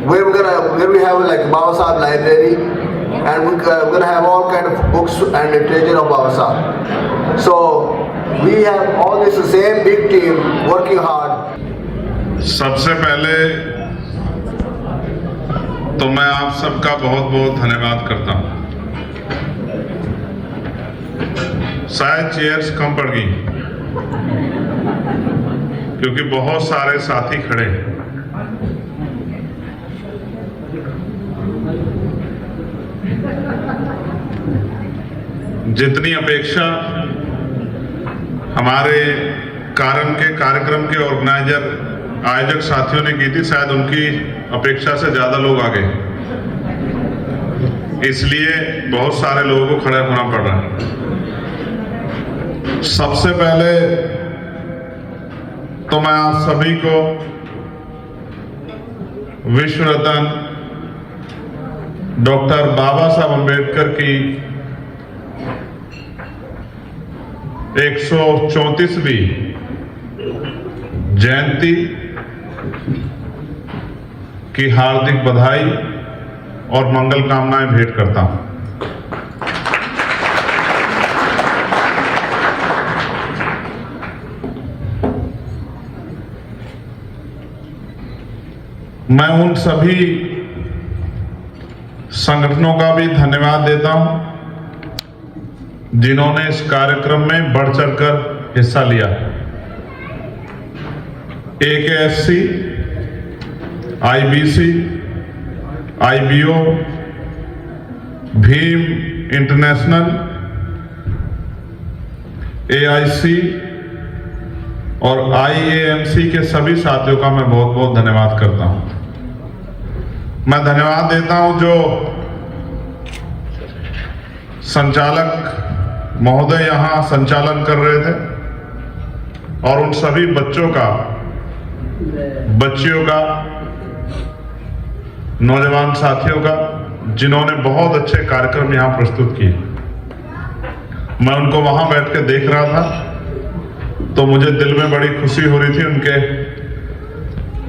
where we have like Baba Sahib library, and we're gonna have all kind of books and literature of Baba Sahib. So we have all this same big team working hard. सबसे पहले तो मैं आप सबका बहुत बहुत धन्यवाद करता हूं। शायद चेयर्स कम पड़ गई क्योंकि बहुत सारे साथी खड़े हैं। जितनी अपेक्षा हमारे कार्यक्रम के ऑर्गेनाइजर आयोजक साथियों ने की थी, शायद उनकी अपेक्षा से ज्यादा लोग आ गए, इसलिए बहुत सारे लोगों को खड़ा होना पड़ रहा है। सबसे पहले तो मैं आप सभी को विश्व रत्न डॉक्टर बाबा साहब अम्बेडकर की 134वीं जयंती की हार्दिक बधाई और मंगल कामनाएं भेंट करता हूं। मैं उन सभी संगठनों का भी धन्यवाद देता हूं जिन्होंने इस कार्यक्रम में बढ़ चढ़कर हिस्सा लिया। AKSC, IBC, IBO, Bhim international, AIC और IAMC के सभी साथियों का मैं बहुत बहुत धन्यवाद करता हूं। मैं धन्यवाद देता हूं जो संचालक महोदय यहां संचालन कर रहे थे और उन सभी बच्चियों का, नौजवान साथियों का जिन्होंने बहुत अच्छे कार्यक्रम यहां प्रस्तुत किए। मैं उनको वहां बैठ के देख रहा था तो मुझे दिल में बड़ी खुशी हो रही थी उनके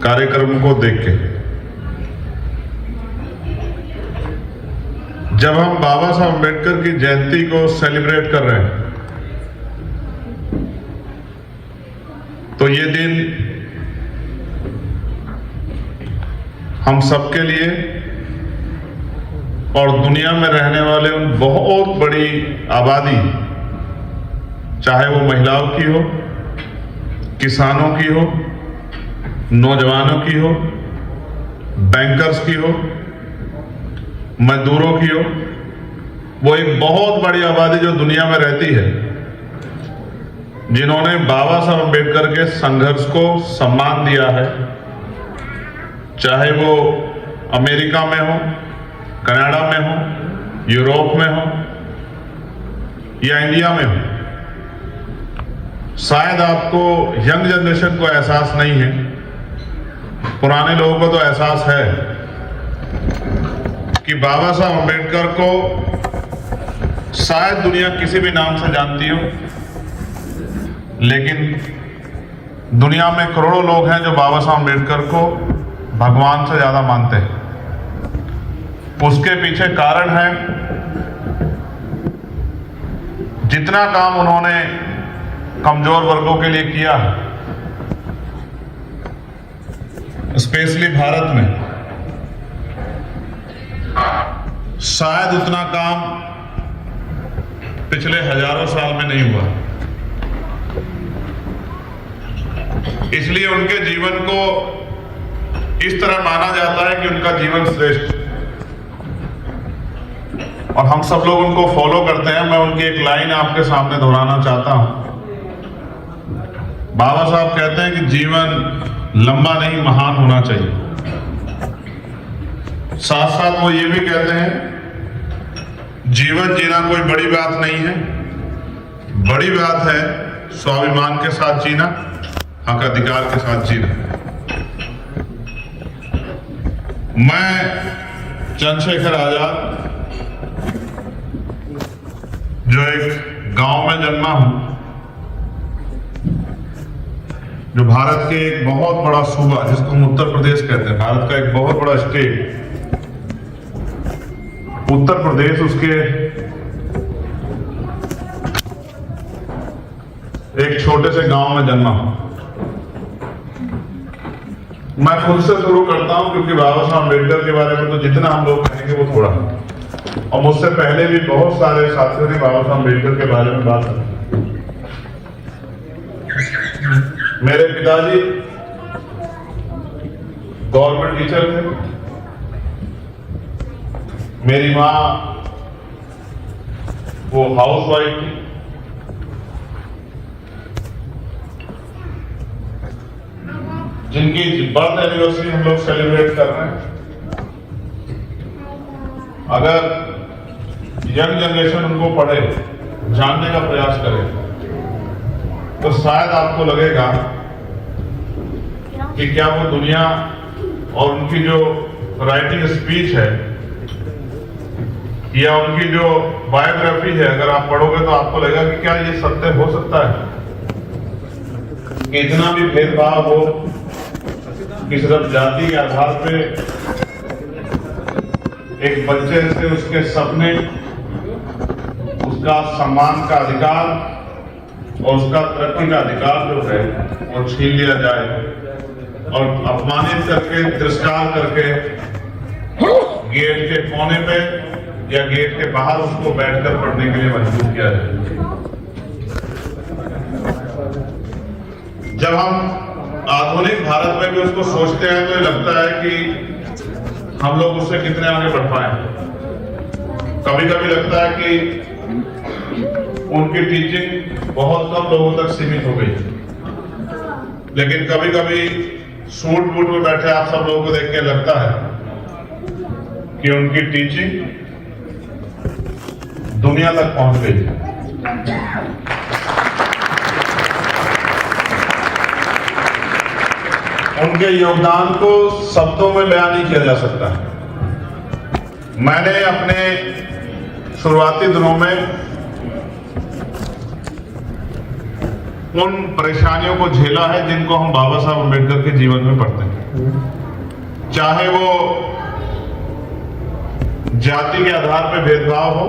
कार्यक्रम को देख के। जब हम बाबा साहब अम्बेडकर की जयंती को सेलिब्रेट कर रहे हैं तो ये दिन हम सबके लिए और दुनिया में रहने वाले उन बहुत बड़ी आबादी, चाहे वो महिलाओं की हो, किसानों की हो, नौजवानों की हो, बैंकर्स की हो, मजदूरों की हो, वो एक बहुत बड़ी आबादी जो दुनिया में रहती है, जिन्होंने बाबा साहब अम्बेडकर के संघर्ष को सम्मान दिया है, चाहे वो अमेरिका में हो, कनाडा में हो, यूरोप में हो या इंडिया में हो। शायद आपको यंग जनरेशन को एहसास नहीं है, पुराने लोगों को तो एहसास है कि बाबा साहब अम्बेडकर को शायद दुनिया किसी भी नाम से जानती हो, लेकिन दुनिया में करोड़ों लोग हैं जो बाबा साहब अम्बेडकर को भगवान से ज्यादा मानते हैं। उसके पीछे कारण है जितना काम उन्होंने कमजोर वर्गों के लिए किया, स्पेशली भारत में, शायद उतना काम पिछले हजारों साल में नहीं हुआ। इसलिए उनके जीवन को इस तरह माना जाता है कि उनका जीवन श्रेष्ठ, और हम सब लोग उनको फॉलो करते हैं। मैं उनकी एक लाइन आपके सामने दोहराना चाहता हूं। बाबा साहब कहते हैं कि जीवन लंबा नहीं महान होना चाहिए। साथ साथ वो ये भी कहते हैं जीवन जीना कोई बड़ी बात नहीं है, बड़ी बात है स्वाभिमान के साथ जीना, हक अधिकार के साथ जीना। मैं चंद्रशेखर आजाद जो एक गांव में जन्मा हूं, जो भारत के एक बहुत बड़ा सूबा जिसको हम उत्तर प्रदेश कहते हैं, भारत का एक बहुत बड़ा स्टेट उत्तर प्रदेश, उसके एक छोटे से गांव में जन्मा। मैं खुद से शुरू करता हूं क्योंकि बाबा साहब अम्बेडकर के बारे में तो जितना हम लोग कहेंगे वो थोड़ा, और मुझसे पहले भी बहुत सारे साथियों ने बाबा साहब अम्बेडकर के बारे में बात की। मेरे पिताजी गवर्नमेंट टीचर थे, मेरी माँ वो हाउस वाइफ थी। जिनकी बर्थ एनिवर्सरी हम लोग सेलिब्रेट कर रहे हैं, अगर यंग जनरेशन उनको पढ़े, जानने का प्रयास करे, तो शायद आपको लगेगा कि क्या वो दुनिया और उनकी जो राइटिंग स्पीच है या उनकी जो बायोग्राफी है, अगर आप पढ़ोगे तो आपको लगेगा कि क्या ये सत्य हो सकता है कि इतना भी भेदभाव हो कि सिर्फ जाति के आधार पे एक बच्चे से उसके सपने, उसका सम्मान का अधिकार और उसका तरक्की का अधिकार जो है वो छीन लिया जाए और अपमानित करके, तिरस्कार करके गेट के कोने पे या गेट के बाहर उसको बैठकर पढ़ने के लिए मजबूर किया जाए। जब हम आधुनिक भारत में भी उसको सोचते हैं तो ये लगता है कि हम लोग उससे कितने आगे बढ़ पाए। कभी कभी लगता है कि उनकी टीचिंग बहुत कम लोगों तक सीमित हो गई, लेकिन कभी कभी सूट बूट में बैठे आप सब लोगों को देख के लगता है कि उनकी टीचिंग दुनिया तक पहुंच गई। उनके योगदान को शब्दों में बयान नहीं किया जा सकता। मैंने अपने शुरुआती दिनों में उन परेशानियों को झेला है जिनको हम बाबा साहब अम्बेडकर के जीवन में पढ़ते हैं, चाहे वो जाति के आधार पर भेदभाव हो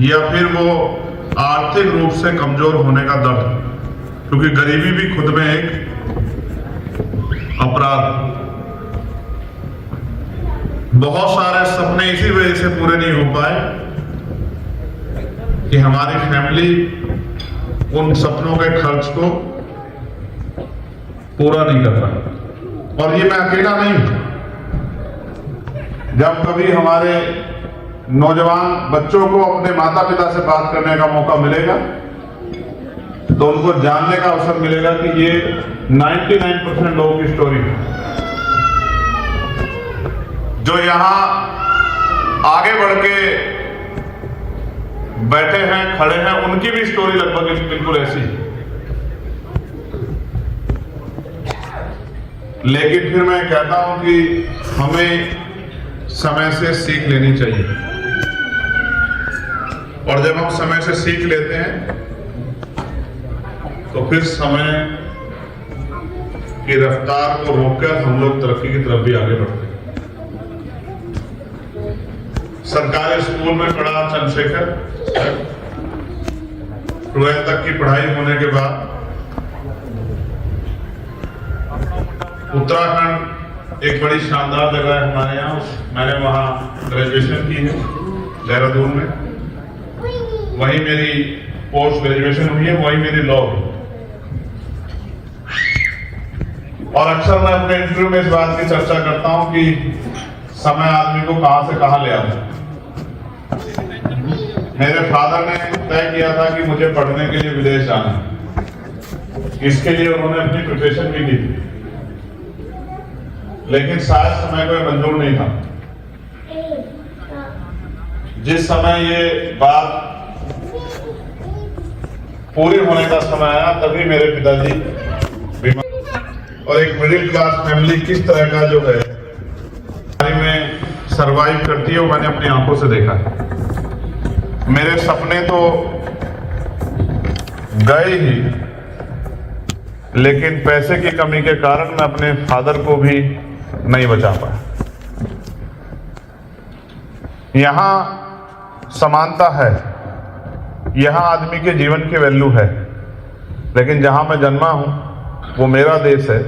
या फिर वो आर्थिक रूप से कमजोर होने का दर्द, क्योंकि गरीबी भी खुद में एक अपराध। बहुत सारे सपने इसी वजह से पूरे नहीं हो पाए कि हमारी फैमिली उन सपनों के खर्च को पूरा नहीं कर पाई। और ये मैं अकेला नहीं हूं। जब कभी हमारे नौजवान बच्चों को अपने माता पिता से बात करने का मौका मिलेगा तो उनको जानने का अवसर मिलेगा कि ये 99% लोगों की स्टोरी है जो यहां आगे बढ़ के बैठे हैं, खड़े हैं, उनकी भी स्टोरी लगभग बिल्कुल ऐसी है। लेकिन फिर मैं कहता हूं कि हमें समय से सीख लेनी चाहिए, और जब हम समय से सीख लेते हैं तो फिर समय की रफ्तार को रोककर हम लोग तरक्की की तरफ भी आगे बढ़ते हैं। सरकारी स्कूल में पढ़ा चंद्रशेखर, 12th तक की पढ़ाई होने के बाद उत्तराखंड एक बड़ी शानदार जगह है हमारे यहाँ, मैंने वहाँ ग्रेजुएशन की है देहरादून में, वहीं मेरी पोस्ट ग्रेजुएशन हुई है, वहीं मेरी लॉ हुई। और अक्सर मैं अपने इंटरव्यू में इस बात की चर्चा करता हूं कि समय आदमी को कहां से कहां ले आता। मेरे फादर ने तय किया था कि मुझे पढ़ने के लिए विदेश जाना है, इसके लिए उन्होंने अपनी प्रिपरेशन भी की थी, लेकिन शायद समय को मंजूर नहीं था। जिस समय ये बात पूरी होने का समय आया तभी मेरे पिताजी बीमार, और एक मिडिल क्लास फैमिली किस तरह का जो है में सरवाइव करती है वो मैंने अपनी आंखों से देखा है। मेरे सपने तो गए ही, लेकिन पैसे की कमी के कारण मैं अपने फादर को भी नहीं बचा पाया। यहाँ समानता है, यहाँ आदमी के जीवन की वैल्यू है, लेकिन जहाँ मैं जन्मा हूँ वो मेरा देश है,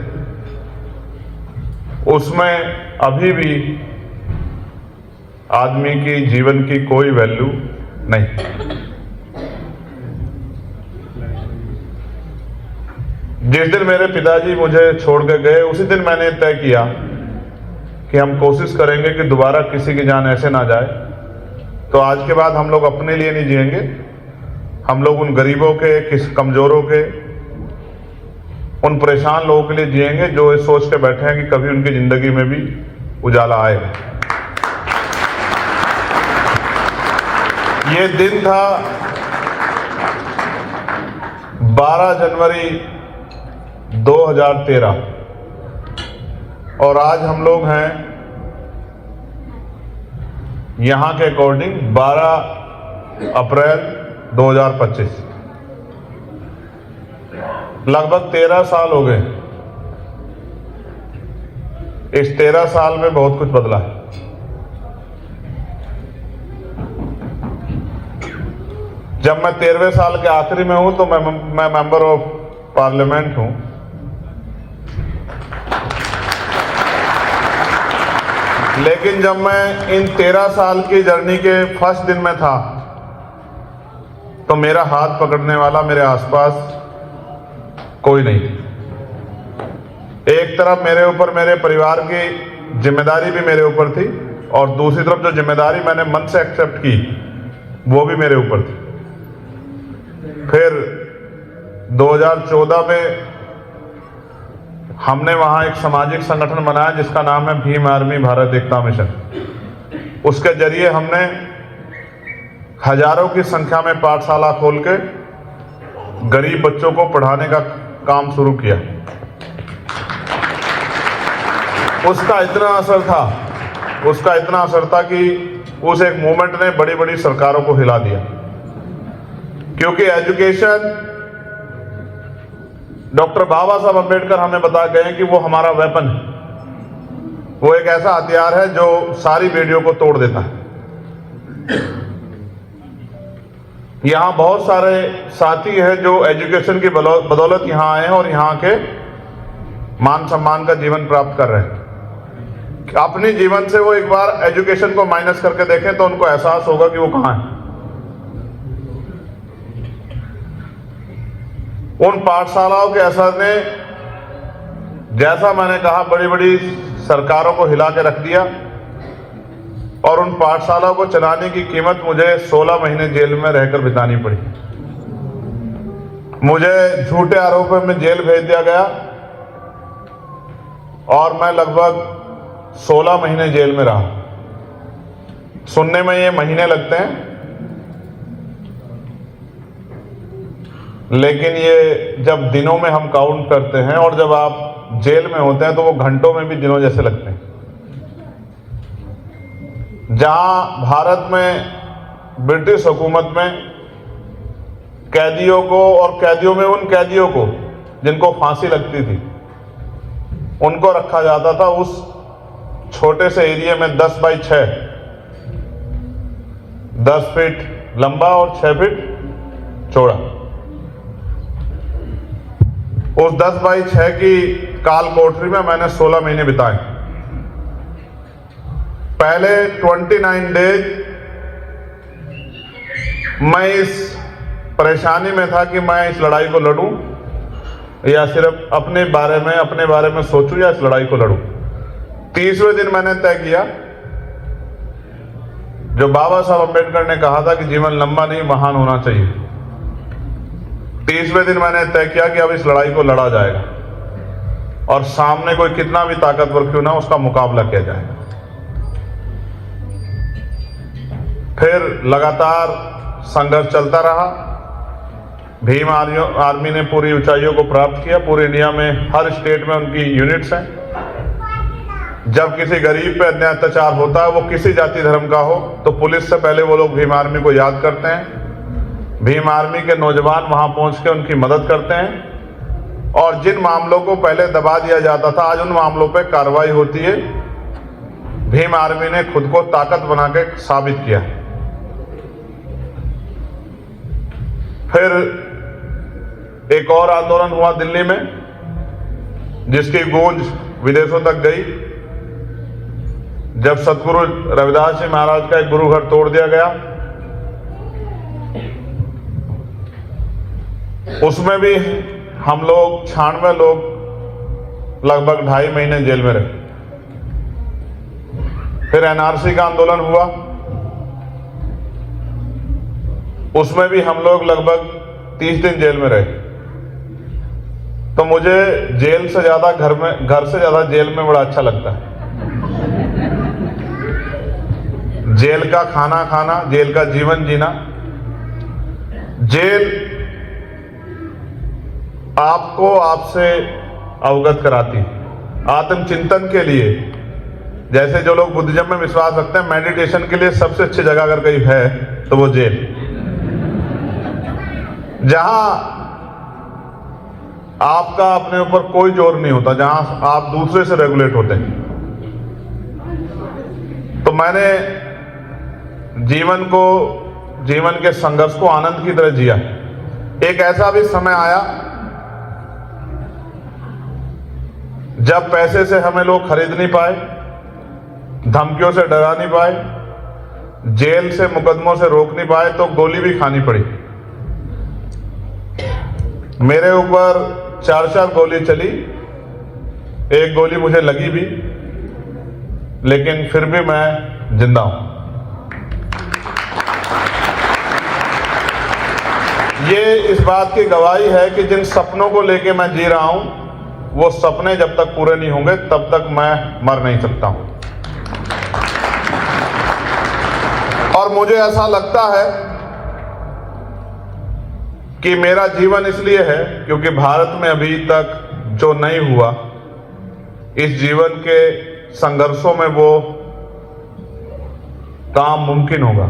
उसमें अभी भी आदमी की जीवन की कोई वैल्यू नहीं। जिस दिन मेरे पिताजी मुझे छोड़ के गए उसी दिन मैंने तय किया कि हम कोशिश करेंगे कि दोबारा किसी की जान ऐसे ना जाए। तो आज के बाद हम लोग अपने लिए नहीं जिएंगे, हम लोग उन गरीबों के, किस कमजोरों के, उन परेशान लोगों के लिए जिएंगे जो ये सोच के बैठे हैं कि कभी उनकी जिंदगी में भी उजाला आएगा। ये दिन था 12 जनवरी 2013 और आज हम लोग हैं यहां के अकॉर्डिंग 12 अप्रैल 2025। लगभग 13 साल हो गए। इस 13 साल में बहुत कुछ बदला है। जब मैं 13वें साल के आखिरी में हूं तो मैं मेंबर ऑफ पार्लियामेंट हूं। लेकिन जब मैं इन 13 साल की जर्नी के फर्स्ट दिन में था तो मेरा हाथ पकड़ने वाला मेरे आसपास कोई नहीं। एक तरफ मेरे ऊपर मेरे परिवार की जिम्मेदारी भी मेरे ऊपर थी और दूसरी तरफ जो जिम्मेदारी मैंने मन से एक्सेप्ट की वो भी मेरे ऊपर थी। फिर 2014 में हमने वहां एक सामाजिक संगठन बनाया जिसका नाम है भीम आर्मी भारत एकता मिशन। उसके जरिए हमने हजारों की संख्या में पाठशाला खोल के गरीब बच्चों को पढ़ाने का काम शुरू किया। उसका इतना असर था कि उस एक मूवमेंट ने बड़ी बड़ी सरकारों को हिला दिया, क्योंकि एजुकेशन डॉक्टर बाबा साहब अम्बेडकर हमें बता गए कि वो हमारा वेपन है, वो एक ऐसा हथियार है जो सारी बेड़ियों को तोड़ देता है। यहां बहुत सारे साथी हैं जो एजुकेशन की बदौलत यहां आए हैं और यहां के मान सम्मान का जीवन प्राप्त कर रहे हैं। अपने जीवन से वो एक बार एजुकेशन को माइनस करके देखें तो उनको एहसास होगा कि वो कहां है। उन पाठशालाओं के असर ने, जैसा मैंने कहा, बड़ी बड़ी सरकारों को हिला के रख दिया और उन पाठशालाओं को चलाने की कीमत मुझे 16 महीने जेल में रहकर बितानी पड़ी। मुझे झूठे आरोपों में जेल भेज दिया गया और मैं लगभग 16 महीने जेल में रहा। सुनने में ये महीने लगते हैं, लेकिन ये जब दिनों में हम काउंट करते हैं और जब आप जेल में होते हैं तो वो घंटों में भी दिनों जैसे लगते हैं। जहां भारत में ब्रिटिश हुकूमत में कैदियों को, और कैदियों में उन कैदियों को जिनको फांसी लगती थी, उनको रखा जाता था उस छोटे से एरिया में 10 बाई 6, 10 फीट लंबा और 6 फीट चौड़ा। उस 10 बाई 6 की काल कोठरी में मैंने 16 महीने बिताए। पहले 29 डेज मैं इस परेशानी में था कि मैं इस लड़ाई को लड़ूं या सिर्फ अपने बारे में सोचूं या इस लड़ाई को लड़ूं। 30वें दिन मैंने तय किया, जो बाबा साहब अम्बेडकर ने कहा था कि जीवन लंबा नहीं महान होना चाहिए। 30वें दिन मैंने तय किया कि अब इस लड़ाई को लड़ा जाएगा और सामने कोई कितना भी ताकतवर क्यों ना उसका मुकाबला किया जाएगा। फिर लगातार संघर्ष चलता रहा। भीम आर्मी ने पूरी ऊंचाइयों को प्राप्त किया। पूरे इंडिया में हर स्टेट में उनकी यूनिट्स हैं। जब किसी गरीब पे अन्याय अत्याचार होता है, वो किसी जाति धर्म का हो, तो पुलिस से पहले वो लोग भीम आर्मी को याद करते हैं। भीम आर्मी के नौजवान वहां पहुंच के उनकी मदद करते हैं और जिन मामलों को पहले दबा दिया जाता था आज उन मामलों पे कार्रवाई होती है। भीम आर्मी ने खुद को ताकत बना के साबित किया। फिर एक और आंदोलन हुआ दिल्ली में जिसकी गूंज विदेशों तक गई, जब सतगुरु रविदास जी महाराज का एक गुरु घर तोड़ दिया गया। उसमें भी हम लोग 96 लोग लगभग 2.5 महीने जेल में रहे। फिर एनआरसी का आंदोलन हुआ, उसमें भी हम लोग लगभग 30 दिन जेल में रहे। तो मुझे जेल से ज्यादा घर से ज्यादा जेल में बड़ा अच्छा लगता है। जेल का खाना खाना, जेल का जीवन जीना। जेल आपको आपसे अवगत कराती है। आत्मचिंतन के लिए, जैसे जो लोग बुद्धिज्म में विश्वास रखते हैं, मेडिटेशन के लिए सबसे अच्छी जगह अगर कहीं है तो वो जेल, जहां आपका अपने ऊपर कोई जोर नहीं होता, जहां आप दूसरे से रेगुलेट होते हैं। तो मैंने जीवन के संघर्ष को आनंद की तरह जिया। एक ऐसा भी समय आया जब पैसे से हमें लोग खरीद नहीं पाए, धमकियों से डरा नहीं पाए, जेल से मुकदमों से रोक नहीं पाए, तो गोली भी खानी पड़ी। मेरे ऊपर 4 गोली चली, एक गोली मुझे लगी भी, लेकिन फिर भी मैं जिंदा हूं। ये इस बात की गवाही है कि जिन सपनों को लेके मैं जी रहा हूं, वो सपने जब तक पूरे नहीं होंगे तब तक मैं मर नहीं सकता हूं। और मुझे ऐसा लगता है कि मेरा जीवन इसलिए है क्योंकि भारत में अभी तक जो नहीं हुआ, इस जीवन के संघर्षों में वो काम मुमकिन होगा।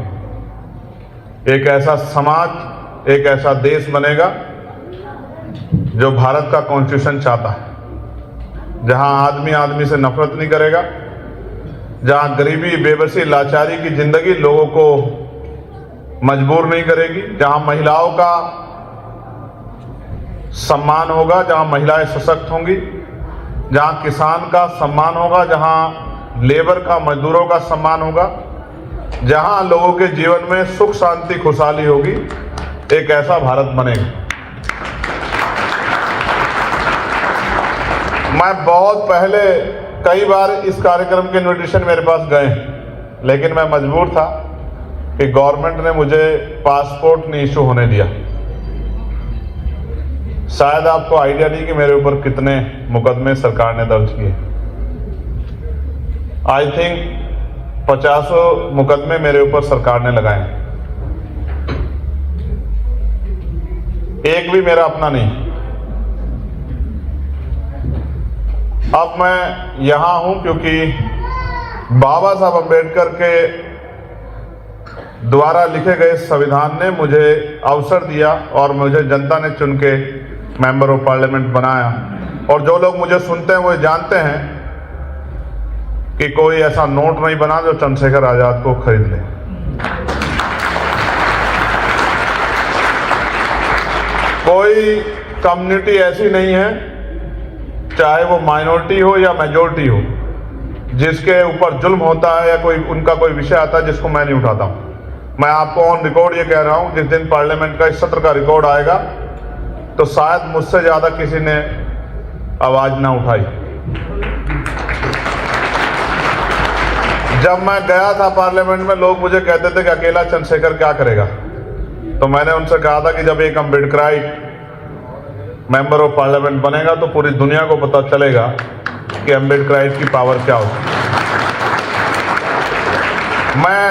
एक ऐसा समाज, एक ऐसा देश बनेगा जो भारत का कॉन्स्टिट्यूशन चाहता है, जहां आदमी आदमी से नफरत नहीं करेगा, जहां गरीबी, बेबसी, लाचारी की जिंदगी लोगों को मजबूर नहीं करेगी, जहां महिलाओं का सम्मान होगा, जहां महिलाएं सशक्त होंगी, जहां किसान का सम्मान होगा, जहां लेबर का, मजदूरों का सम्मान होगा, जहां लोगों के जीवन में सुख शांति खुशहाली होगी। एक ऐसा भारत बनेगा। मैं बहुत पहले कई बार इस कार्यक्रम के इन्विटेशन मेरे पास गए, लेकिन मैं मजबूर था कि गवर्नमेंट ने मुझे पासपोर्ट नहीं इशू होने दिया। शायद आपको आइडिया नहीं कि मेरे ऊपर कितने मुकदमे सरकार ने दर्ज किए। आई थिंक 50 मुकदमे मेरे ऊपर सरकार ने लगाए, एक भी मेरा अपना नहीं। अब मैं यहां हूं क्योंकि बाबा साहब अम्बेडकर के द्वारा लिखे गए संविधान ने मुझे अवसर दिया और मुझे जनता ने चुन के मेंबर ऑफ पार्लियामेंट बनाया। और जो लोग मुझे सुनते हैं वो जानते हैं कि कोई ऐसा नोट नहीं बना जो चंद्रशेखर आजाद को खरीद ले। कोई कम्युनिटी ऐसी नहीं है, चाहे वो माइनॉरिटी हो या मेजॉरिटी हो, जिसके ऊपर जुल्म होता है या उनका कोई विषय आता है जिसको मैं नहीं उठाता हूं। मैं आपको ऑन रिकॉर्ड ये कह रहा हूं, जिस दिन पार्लियामेंट का इस सत्र का रिकॉर्ड आएगा तो शायद मुझसे ज्यादा किसी ने आवाज ना उठाई। जब मैं गया था पार्लियामेंट में, लोग मुझे कहते थे कि अकेला चंद्रशेखर क्या करेगा, तो मैंने उनसे कहा था कि जब एक अम्बेडकराइट मेंबर ऑफ पार्लियामेंट बनेगा तो पूरी दुनिया को पता चलेगा कि अम्बेडकराइट की पावर क्या होती है। मैं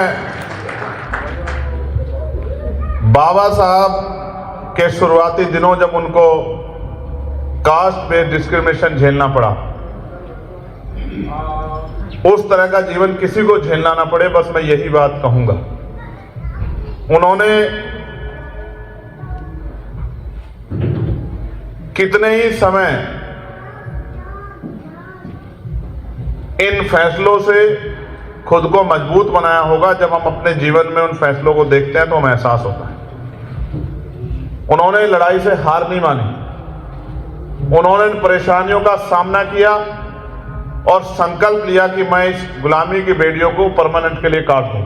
बाबा साहब के शुरुआती दिनों, जब उनको कास्ट बेस्ड डिस्क्रिमिनेशन झेलना पड़ा, उस तरह का जीवन किसी को झेलना ना पड़े, बस मैं यही बात कहूंगा। उन्होंने कितने ही समय इन फैसलों से खुद को मजबूत बनाया होगा। जब हम अपने जीवन में उन फैसलों को देखते हैं तो हमें एहसास होता है। उन्होंने लड़ाई से हार नहीं मानी, उन्होंने इन परेशानियों का सामना किया और संकल्प लिया कि मैं इस गुलामी की बेड़ियों को परमानेंट के लिए काट दूं।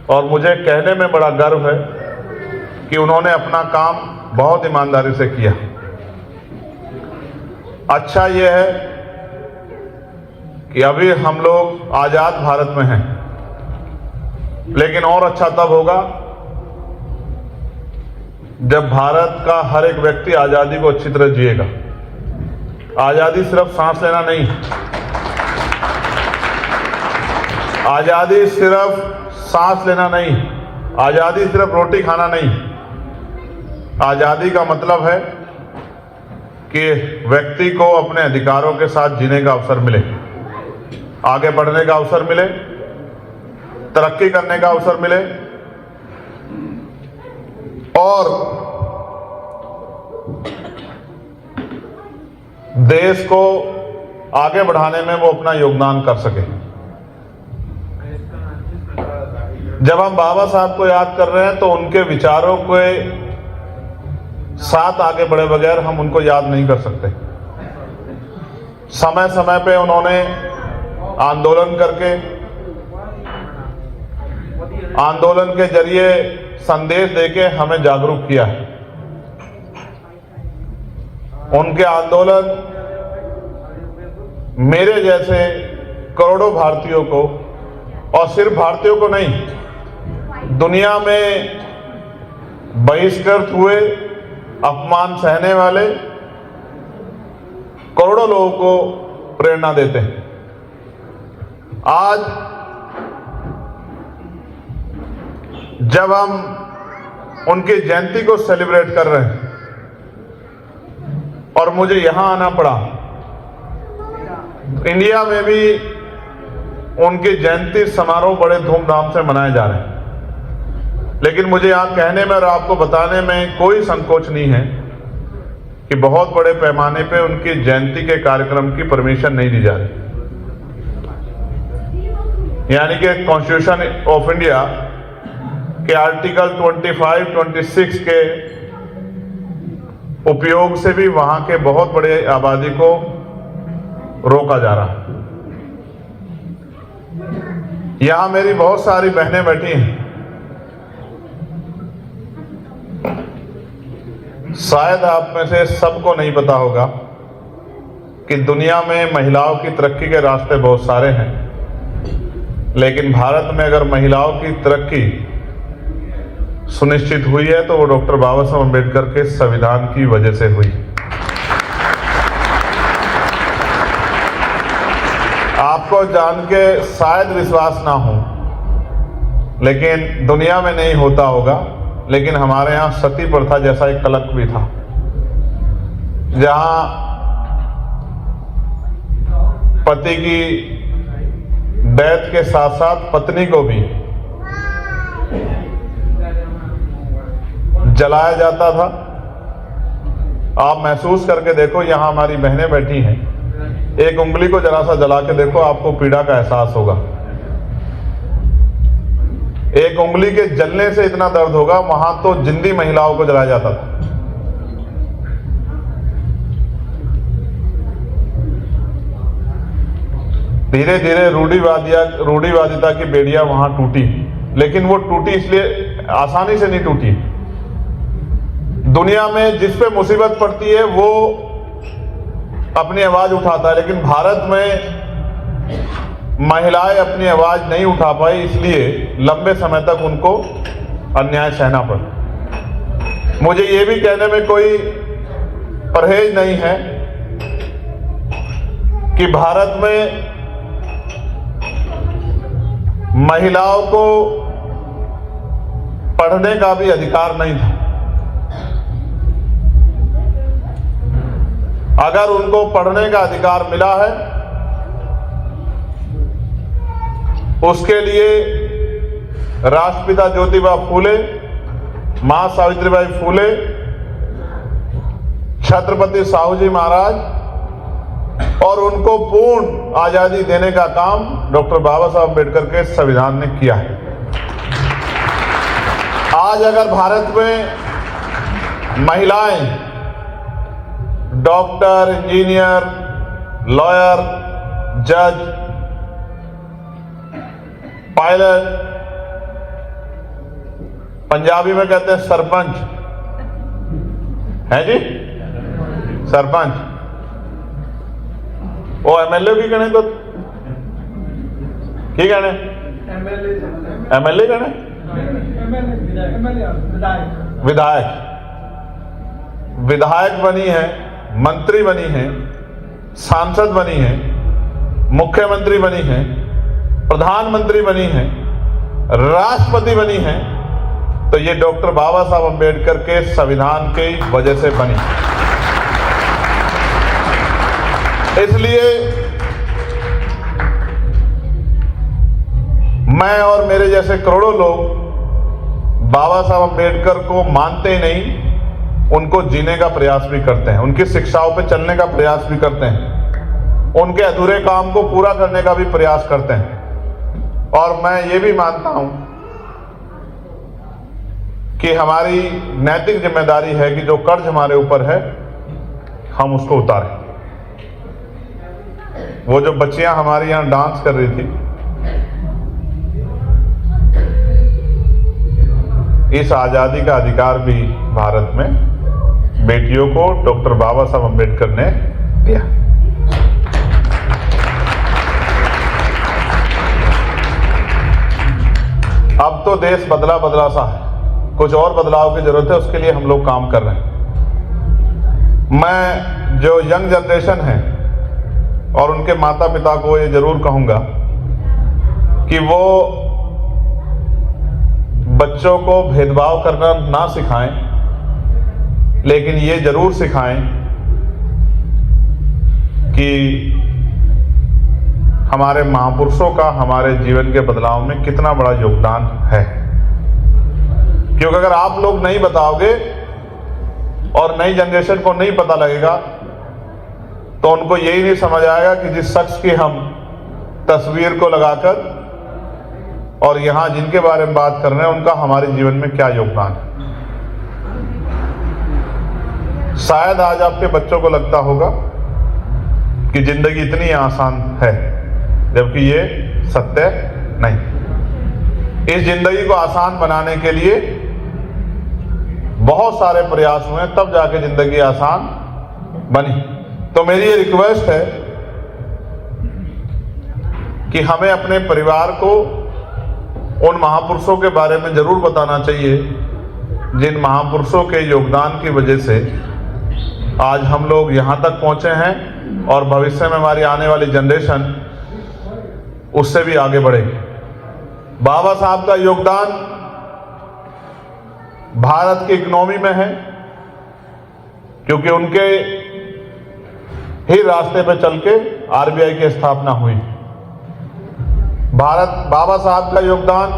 और मुझे कहने में बड़ा गर्व है कि उन्होंने अपना काम बहुत ईमानदारी से किया। अच्छा यह है कि अभी हम लोग आजाद भारत में हैं, लेकिन और अच्छा तब होगा जब भारत का हर एक व्यक्ति आजादी को अच्छी तरह जिएगा। आजादी सिर्फ सांस लेना नहीं, आजादी सिर्फ सांस लेना नहीं, आजादी सिर्फ रोटी खाना नहीं। आजादी का मतलब है कि व्यक्ति को अपने अधिकारों के साथ जीने का अवसर मिले, आगे बढ़ने का अवसर मिले, तरक्की करने का अवसर मिले और देश को आगे बढ़ाने में वो अपना योगदान कर सके। जब हम बाबा साहब को याद कर रहे हैं तो उनके विचारों के साथ आगे बढ़े बगैर हम उनको याद नहीं कर सकते। समय समय पे उन्होंने आंदोलन करके, आंदोलन के जरिए संदेश देके हमें जागरूक किया है। उनके आंदोलन मेरे जैसे करोड़ों भारतीयों को, और सिर्फ भारतीयों को नहीं, दुनिया में बहिष्कृत हुए, अपमान सहने वाले करोड़ों लोगों को प्रेरणा देते हैं। आज जब हम उनकी जयंती को सेलिब्रेट कर रहे हैं और मुझे यहां आना पड़ा, इंडिया में भी उनकी जयंती समारोह बड़े धूमधाम से मनाए जा रहे हैं। लेकिन मुझे यहां कहने में और आपको बताने में कोई संकोच नहीं है कि बहुत बड़े पैमाने पे उनकी जयंती के कार्यक्रम की परमिशन नहीं दी जा रही। यानी कि कॉन्स्टिट्यूशन ऑफ इंडिया के आर्टिकल 25-26 के उपयोग से भी वहां के बहुत बड़े आबादी को रोका जा रहा है। यहां मेरी बहुत सारी बहनें बैठी हैं। शायद आप में से सबको नहीं पता होगा कि दुनिया में महिलाओं की तरक्की के रास्ते बहुत सारे हैं, लेकिन भारत में अगर महिलाओं की तरक्की सुनिश्चित हुई है तो वो डॉक्टर बाबा साहब अम्बेडकर के संविधान की वजह से हुई। आपको जान के शायद विश्वास ना हो, लेकिन दुनिया में नहीं होता होगा, लेकिन हमारे यहाँ सती प्रथा जैसा एक कलंक भी था, जहां पति की डेथ के साथ साथ पत्नी को भी जलाया जाता था। आप महसूस करके देखो, यहां हमारी बहनें बैठी हैं, एक उंगली को जरा सा जला के देखो, आपको पीड़ा का एहसास होगा। एक उंगली के जलने से इतना दर्द होगा, वहां तो जिंदी महिलाओं को जलाया जाता था। धीरे धीरे रूढ़िवादिता की बेड़ियां वहां टूटी, लेकिन वो टूटी इसलिए आसानी से नहीं टूटी। दुनिया में जिस पे मुसीबत पड़ती है वो अपनी आवाज उठाता है, लेकिन भारत में महिलाएं अपनी आवाज नहीं उठा पाई, इसलिए लंबे समय तक उनको अन्याय सहना पड़ा। मुझे ये भी कहने में कोई परहेज नहीं है कि भारत में महिलाओं को पढ़ने का भी अधिकार नहीं था। अगर उनको पढ़ने का अधिकार मिला है, उसके लिए राष्ट्रपिता ज्योतिबा फूले, मां सावित्रीबाई फूले, छत्रपति साहू जी महाराज और उनको पूर्ण आजादी देने का काम डॉक्टर बाबा साहब अम्बेडकर के संविधान ने किया है। आज अगर भारत में महिलाएं डॉक्टर, इंजीनियर, लॉयर, जज, पायलट, पंजाबी में कहते हैं सरपंच, है जी, सरपंच, वो एमएलए की कहने तो की कहने एमएलए कहने विधायक बनी है, मंत्री बनी है, सांसद बनी है, मुख्यमंत्री बनी है, प्रधानमंत्री बनी है, राष्ट्रपति बनी है, तो ये डॉक्टर बाबा साहब अम्बेडकर के संविधान की वजह से बनी। इसलिए मैं और मेरे जैसे करोड़ों लोग बाबा साहब अम्बेडकर को मानते ही नहीं, उनको जीने का प्रयास भी करते हैं, उनकी शिक्षाओं पे चलने का प्रयास भी करते हैं, उनके अधूरे काम को पूरा करने का भी प्रयास करते हैं। और मैं ये भी मानता हूं कि हमारी नैतिक जिम्मेदारी है कि जो कर्ज हमारे ऊपर है हम उसको उतारें। वो जो बच्चियां हमारे यहां डांस कर रही थी, इस आजादी का अधिकार भी भारत में बेटियों को डॉक्टर बाबा साहब अम्बेडकर ने दिया। अब तो देश बदला बदला सा है, कुछ और बदलाव की जरूरत है, उसके लिए हम लोग काम कर रहे हैं। मैं जो यंग जनरेशन है और उनके माता पिता को ये जरूर कहूंगा कि वो बच्चों को भेदभाव करना ना सिखाएं, लेकिन ये जरूर सिखाएं कि हमारे महापुरुषों का हमारे जीवन के बदलाव में कितना बड़ा योगदान है। क्योंकि अगर आप लोग नहीं बताओगे और नई जनरेशन को नहीं पता लगेगा तो उनको यही नहीं समझ आएगा कि जिस शख्स की हम तस्वीर को लगाकर और यहां जिनके बारे में बात कर रहे हैं उनका हमारे जीवन में क्या योगदान है। शायद आज आपके बच्चों को लगता होगा कि जिंदगी इतनी आसान है, जबकि ये सत्य नहीं। इस जिंदगी को आसान बनाने के लिए बहुत सारे प्रयास हुए, तब जाके जिंदगी आसान बनी। तो मेरी ये रिक्वेस्ट है कि हमें अपने परिवार को उन महापुरुषों के बारे में जरूर बताना चाहिए जिन महापुरुषों के योगदान की वजह से आज हम लोग यहां तक पहुंचे हैं और भविष्य में हमारी आने वाली जनरेशन उससे भी आगे बढ़ेगी। बाबा साहब का योगदान भारत की इकोनॉमी में है, क्योंकि उनके ही रास्ते पे चल के आरबीआई की स्थापना हुई। बाबा साहब का योगदान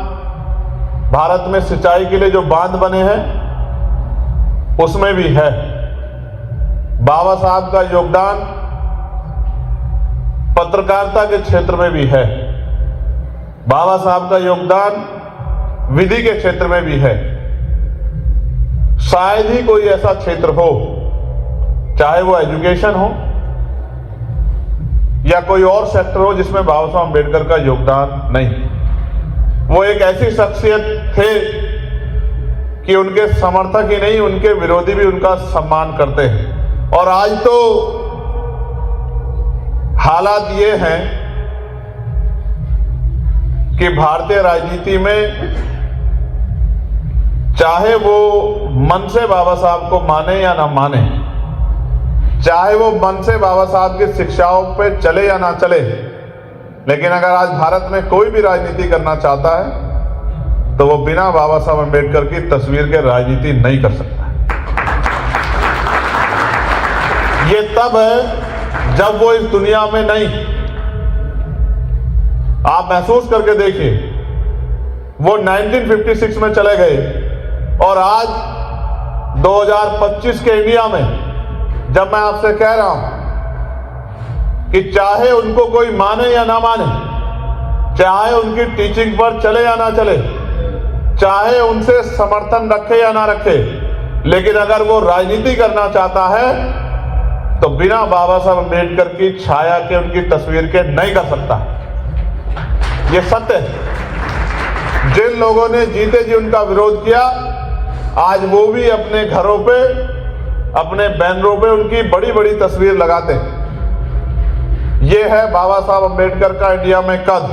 भारत में सिंचाई के लिए जो बांध बने हैं उसमें भी है। बाबा साहब का योगदान पत्रकारिता के क्षेत्र में भी है। बाबा साहब का योगदान विधि के क्षेत्र में भी है। शायद ही कोई ऐसा क्षेत्र हो, चाहे वो एजुकेशन हो या कोई और सेक्टर हो, जिसमें बाबा साहब अम्बेडकर का योगदान नहीं। वो एक ऐसी शख्सियत थे कि उनके समर्थक ही नहीं, उनके विरोधी भी उनका सम्मान करते हैं। और आज तो हालात ये हैं कि भारतीय राजनीति में चाहे वो मन से बाबा साहब को माने या ना माने, चाहे वो मन से बाबा साहब की शिक्षाओं पे चले या ना चले, लेकिन अगर आज भारत में कोई भी राजनीति करना चाहता है तो वो बिना बाबा साहब अम्बेडकर की तस्वीर के राजनीति नहीं कर सकता। ये तब है जब वो इस दुनिया में नहीं। आप महसूस करके देखिए, वो 1956 में चले गए और आज 2025 के इंडिया में जब मैं आपसे कह रहा हूं कि चाहे उनको कोई माने या ना माने, चाहे उनकी टीचिंग पर चले या ना चले, चाहे उनसे समर्थन रखे या ना रखे, लेकिन अगर वो राजनीति करना चाहता है तो बिना बाबा साहब अम्बेडकर की छाया के, उनकी तस्वीर के नहीं कर सकता। ये सत्य है। जिन लोगों ने जीते जी उनका विरोध किया, आज वो भी अपने घरों पे, अपने बैनरों पे उनकी बड़ी बड़ी तस्वीर लगाते हैं। ये है बाबा साहब अम्बेडकर का इंडिया में कद।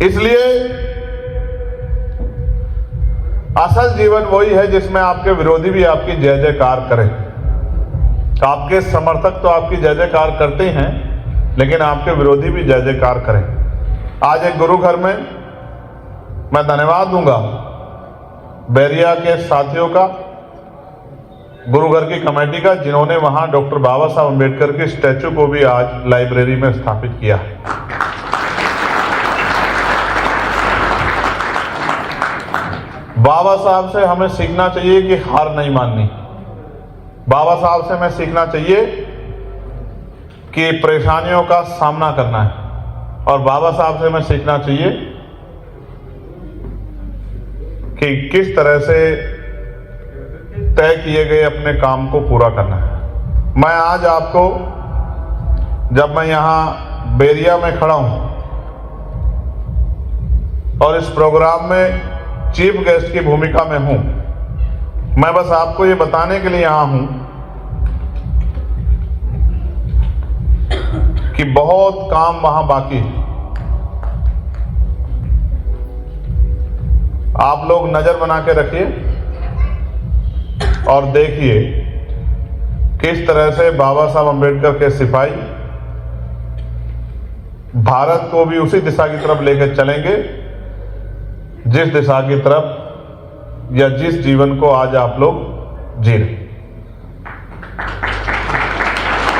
इसलिए असल जीवन वही है जिसमें आपके विरोधी भी आपकी जय जयकार करें। आपके समर्थक तो आपकी जय जयकार करते हैं, लेकिन आपके विरोधी भी जय जयकार करें। आज एक गुरु घर में मैं धन्यवाद दूंगा बैरिया के साथियों का, गुरु घर की कमेटी का, जिन्होंने वहां डॉक्टर बाबा साहब अम्बेडकर के स्टैचू को भी आज लाइब्रेरी में स्थापित किया है। बाबा साहब से हमें सीखना चाहिए कि हार नहीं माननी। बाबा साहब से हमें सीखना चाहिए कि परेशानियों का सामना करना है, और बाबा साहब से हमें सीखना चाहिए कि किस तरह से तय किए गए अपने काम को पूरा करना है। मैं आज आपको, जब मैं यहां बैरिया में खड़ा हूं और इस प्रोग्राम में चीफ गेस्ट की भूमिका में हूं, मैं बस आपको ये बताने के लिए यहां हूं कि बहुत काम वहां बाकी है। आप लोग नजर बना के रखिए और देखिए किस तरह से बाबा साहब अम्बेडकर के सिपाही भारत को भी उसी दिशा की तरफ लेकर चलेंगे जिस दिशा की तरफ या जिस जीवन को आज आप लोग जी रहे।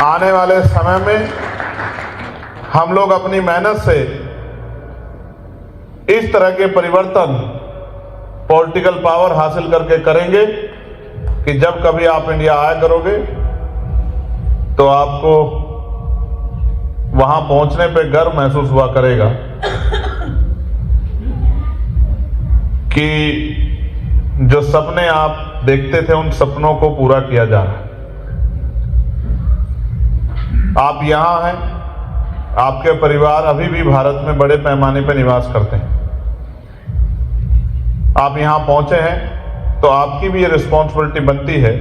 आने वाले समय में हम लोग अपनी मेहनत से इस तरह के परिवर्तन पॉलिटिकल पावर हासिल करके करेंगे कि जब कभी आप इंडिया आया करोगे तो आपको वहां पहुंचने पे गर्व महसूस हुआ करेगा कि जो सपने आप देखते थे उन सपनों को पूरा किया जा रहा है। आप यहां हैं, आपके परिवार अभी भी भारत में बड़े पैमाने पर निवास करते हैं। आप यहां पहुंचे हैं तो आपकी भी ये रिस्पॉन्सिबिलिटी बनती है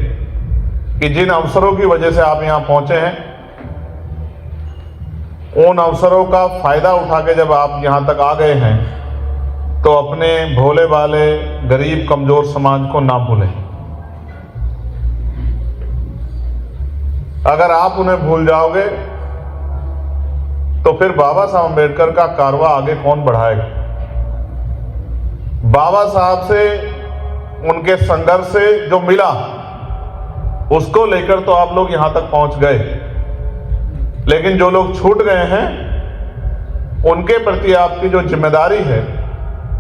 कि जिन अवसरों की वजह से आप यहां पहुंचे हैं, उन अवसरों का फायदा उठा के जब आप यहां तक आ गए हैं तो अपने भोले वाले गरीब कमजोर समाज को ना भूलें। अगर आप उन्हें भूल जाओगे तो फिर बाबा साहब अम्बेडकर का कारवां आगे कौन बढ़ाएगा। बाबा साहब से, उनके संघर्ष से जो मिला उसको लेकर तो आप लोग यहां तक पहुंच गए, लेकिन जो लोग छूट गए हैं उनके प्रति आपकी जो जिम्मेदारी है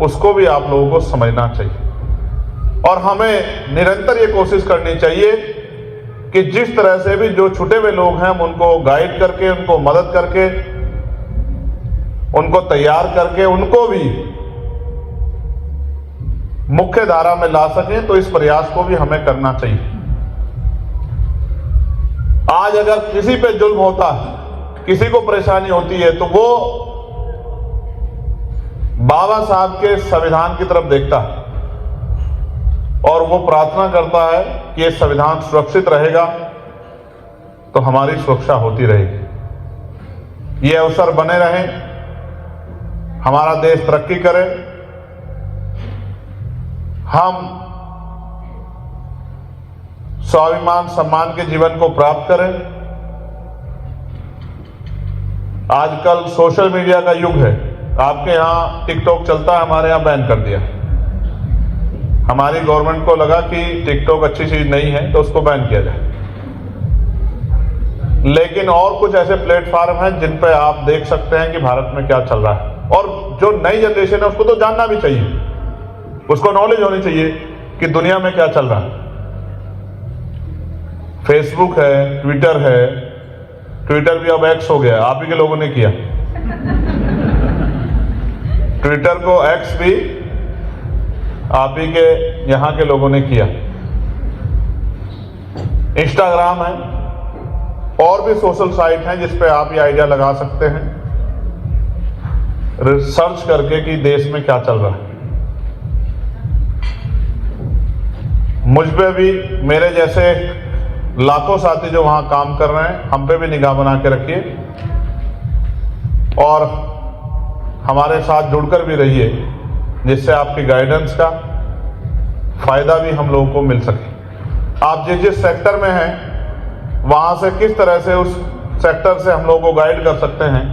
उसको भी आप लोगों को समझना चाहिए। और हमें निरंतर ये कोशिश करनी चाहिए कि जिस तरह से भी जो छूटे हुए लोग हैं हम उनको गाइड करके, उनको मदद करके, उनको तैयार करके, उनको भी मुख्य धारा में ला सकें, तो इस प्रयास को भी हमें करना चाहिए। आज अगर किसी पे जुल्म होता है, किसी को परेशानी होती है, तो वो बाबा साहब के संविधान की तरफ देखता है और वो प्रार्थना करता है कि ये संविधान सुरक्षित रहेगा तो हमारी सुरक्षा होती रहेगी। ये अवसर बने रहें, हमारा देश तरक्की करे, हम स्वाभिमान सम्मान के जीवन को प्राप्त करें। आजकल सोशल मीडिया का युग है। आपके यहां टिकटॉक चलता है, हमारे यहां बैन कर दिया। हमारी गवर्नमेंट को लगा कि टिकटॉक अच्छी चीज नहीं है तो उसको बैन किया जाए, लेकिन और कुछ ऐसे प्लेटफॉर्म हैं जिन पे आप देख सकते हैं कि भारत में क्या चल रहा है। और जो नई जनरेशन है उसको तो जानना भी चाहिए, उसको नॉलेज होनी चाहिए कि दुनिया में क्या चल रहा है। फेसबुक है, ट्विटर है, ट्विटर भी अब एक्स हो गया, आप ही के लोगों ने किया। ट्विटर को एक्स भी आप ही के यहाँ के लोगों ने किया। इंस्टाग्राम है, और भी सोशल साइट हैं जिस पे आप ये आइडिया लगा सकते हैं सर्च करके कि देश में क्या चल रहा है। मुझ पे भी मेरे जैसे लाखों साथी जो वहां काम कर रहे हैं, हम पे भी निगाह बना के रखिए और हमारे साथ जुड़कर भी रहिए, जिससे आपकी गाइडेंस का फायदा भी हम लोगों को मिल सके। आप जिस सेक्टर में हैं वहां से किस तरह से उस सेक्टर से हम लोगों को गाइड कर सकते हैं,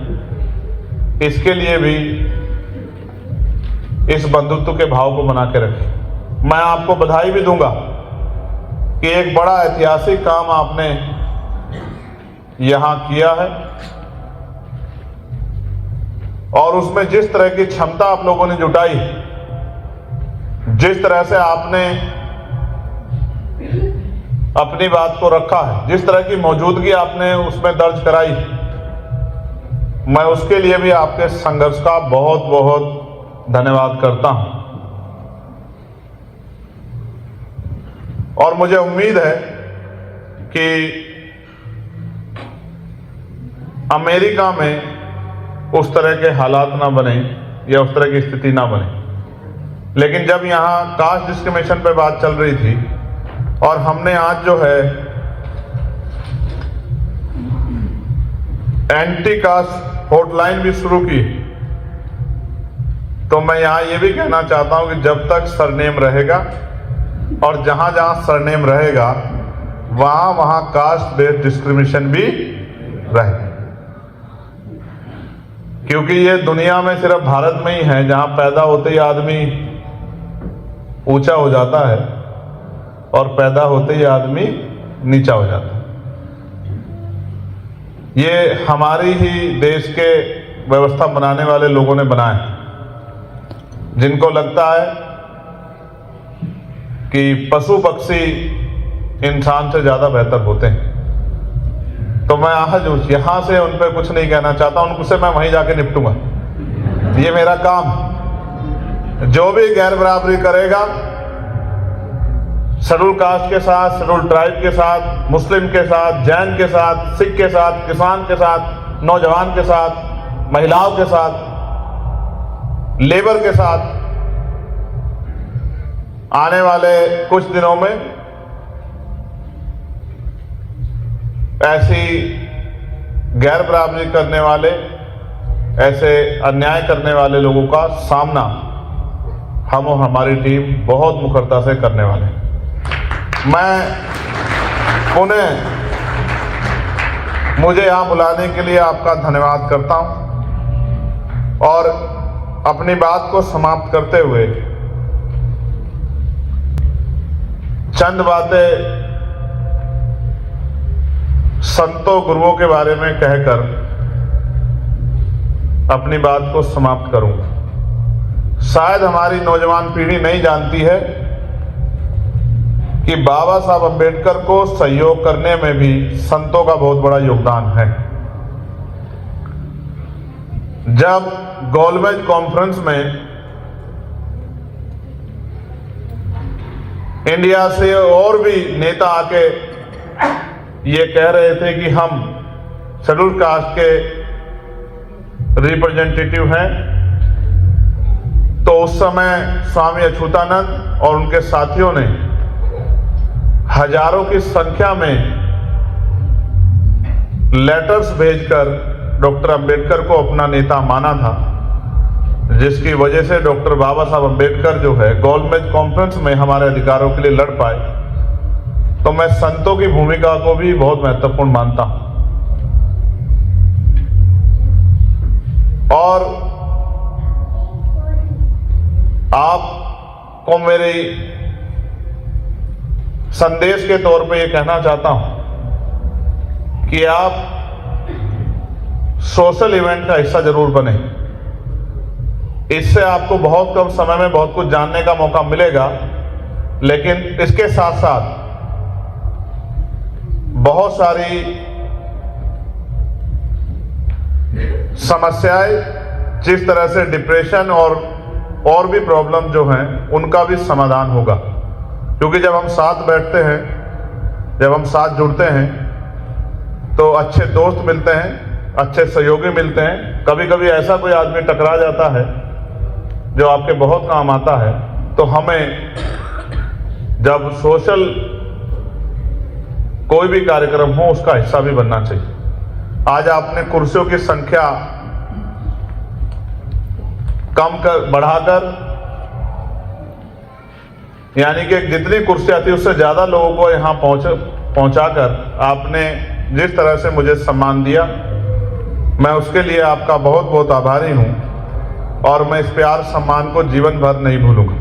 इसके लिए भी इस बंधुत्व के भाव को बना के रखें। मैं आपको बधाई भी दूंगा कि एक बड़ा ऐतिहासिक काम आपने यहां किया है और उसमें जिस तरह की क्षमता आप लोगों ने जुटाई, जिस तरह से आपने अपनी बात को रखा है, जिस तरह की मौजूदगी आपने उसमें दर्ज कराई, मैं उसके लिए भी आपके संघर्ष का बहुत बहुत धन्यवाद करता हूं। और मुझे उम्मीद है कि अमेरिका में उस तरह के हालात ना बने या उस तरह की स्थिति ना बने। लेकिन जब यहाँ कास्ट डिस्क्रिमिनेशन पे बात चल रही थी और हमने आज जो है एंटी कास्ट हॉटलाइन भी शुरू की, तो मैं यहाँ ये भी कहना चाहता हूँ कि जब तक सरनेम रहेगा और जहां जहां सरनेम रहेगा वहां वहां कास्ट बेस्ड डिस्क्रिमिनेशन भी रहेगा, क्योंकि ये दुनिया में सिर्फ भारत में ही है जहां पैदा होते ही आदमी ऊंचा हो जाता है और पैदा होते ही आदमी नीचा हो जाता है। ये हमारी ही देश के व्यवस्था बनाने वाले लोगों ने बनाए, जिनको लगता है कि पशु पक्षी इंसान से ज्यादा बेहतर होते हैं। तो मैं आज यहां से उन पर कुछ नहीं कहना चाहता, उनसे मैं वहीं जाके निपटूंगा। ये मेरा काम। जो भी गैर बराबरी करेगा शेड्यूल कास्ट के साथ, शेड्यूल ट्राइब के साथ, मुस्लिम के साथ, जैन के साथ, सिख के साथ, किसान के साथ, नौजवान के साथ, महिलाओं के साथ, लेबर के साथ, आने वाले कुछ दिनों में ऐसी गैर बराबरी करने वाले, ऐसे अन्याय करने वाले लोगों का सामना हम और हमारी टीम बहुत मुखरता से करने वाले हैं। मैं पुनः मुझे यहां बुलाने के लिए आपका धन्यवाद करता हूं और अपनी बात को समाप्त करते हुए चंद बातें संतों गुरुओं के बारे में कहकर अपनी बात को समाप्त करूंगा। शायद हमारी नौजवान पीढ़ी नहीं जानती है कि बाबा साहब अम्बेडकर को सहयोग करने में भी संतों का बहुत बड़ा योगदान है। जब गोलमेज कॉन्फ्रेंस में इंडिया से और भी नेता आके ये कह रहे थे कि हम शेड्यूल कास्ट के रिप्रेजेंटेटिव हैं, तो उस समय स्वामी अच्युतानंद और उनके साथियों ने हजारों की संख्या में लेटर्स भेजकर डॉक्टर अंबेडकर को अपना नेता माना था, जिसकी वजह से डॉक्टर बाबा साहब अंबेडकर जो है गोलमेज कॉन्फ्रेंस में हमारे अधिकारों के लिए लड़ पाए। तो मैं संतों की भूमिका को भी बहुत महत्वपूर्ण मानता हूं और आपको मेरे संदेश के तौर पे ये कहना चाहता हूं कि आप सोशल इवेंट का हिस्सा जरूर बने। इससे आपको बहुत कम समय में बहुत कुछ जानने का मौका मिलेगा, लेकिन इसके साथ साथ बहुत सारी समस्याएं, जिस तरह से डिप्रेशन और भी प्रॉब्लम जो हैं उनका भी समाधान होगा। क्योंकि जब हम साथ बैठते हैं, जब हम साथ जुड़ते हैं तो अच्छे दोस्त मिलते हैं, अच्छे सहयोगी मिलते हैं। कभी कभी ऐसा कोई आदमी टकरा जाता है जो आपके बहुत काम आता है, तो हमें जब सोशल कोई भी कार्यक्रम हो उसका हिस्सा भी बनना चाहिए। आज आपने कुर्सियों की संख्या बढ़ाकर, यानी कि जितनी कुर्सियां थी उससे ज्यादा लोगों को यहां पहुंचाकर आपने जिस तरह से मुझे सम्मान दिया, मैं उसके लिए आपका बहुत बहुत आभारी हूं और मैं इस प्यार सम्मान को जीवन भर नहीं भूलूंगा।